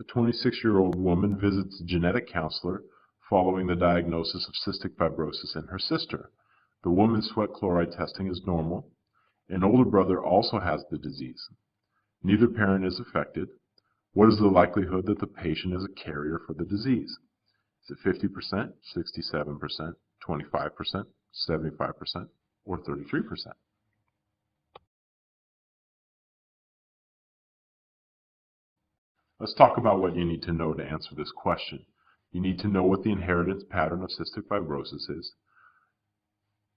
A 26-year-old woman visits a genetic counselor following the diagnosis of cystic fibrosis in her sister. The woman's sweat chloride testing is normal. An older brother also has the disease. Neither parent is affected. What is the likelihood that the patient is a carrier for the disease? Is it 50%, 67%, 25%, 75%, or 33%? Let's talk about what you need to know to answer this question. You need to know what the inheritance pattern of cystic fibrosis is.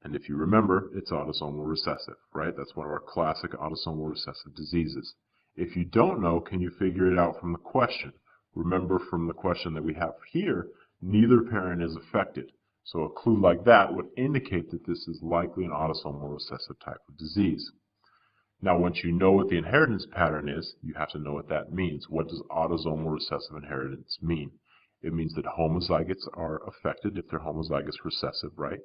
And if you remember, it's autosomal recessive, right? That's one of our classic autosomal recessive diseases. If you don't know, can you figure it out from the question? Remember from the question that we have here, neither parent is affected. So a clue like that would indicate that this is likely an autosomal recessive type of disease. Now, once you know what the inheritance pattern is, you have to know what that means. What does autosomal recessive inheritance mean? It means that homozygotes are affected if they're homozygous recessive, right?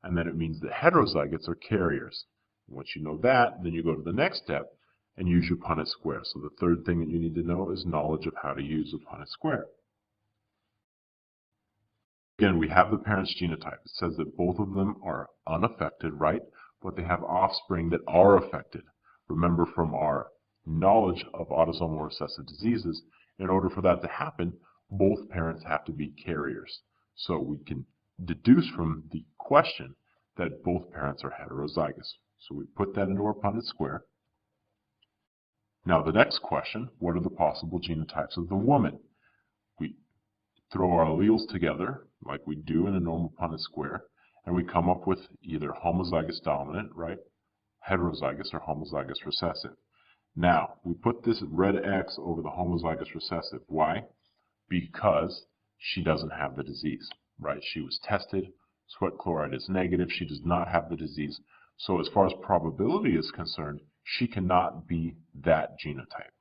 And then it means that heterozygotes are carriers. Once you know that, then you go to the next step and use your Punnett square. So the third thing that you need to know is knowledge of how to use a Punnett square. Again, we have the parent's genotype. It says that both of them are unaffected, right? But they have offspring that are affected. Remember from our knowledge of autosomal recessive diseases, in order for that to happen, both parents have to be carriers. So we can deduce from the question that both parents are heterozygous. So we put that into our Punnett square. Now the next question, what are the possible genotypes of the woman? We throw our alleles together, like we do in a normal Punnett square, and we come up with either homozygous dominant, right? Heterozygous or homozygous recessive. Now, we put this red X over the homozygous recessive. Why? Because she doesn't have the disease, right? She was tested, sweat chloride is negative, she does not have the disease. So as far as probability is concerned, she cannot be that genotype.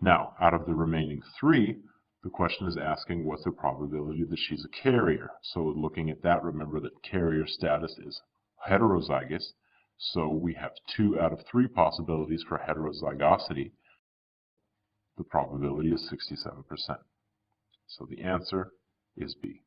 Now, out of the remaining three, the question is asking what's the probability that she's a carrier. So looking at that, remember that carrier status is heterozygous. So we have 2 out of 3 possibilities for heterozygosity. The probability is 67%. So the answer is B.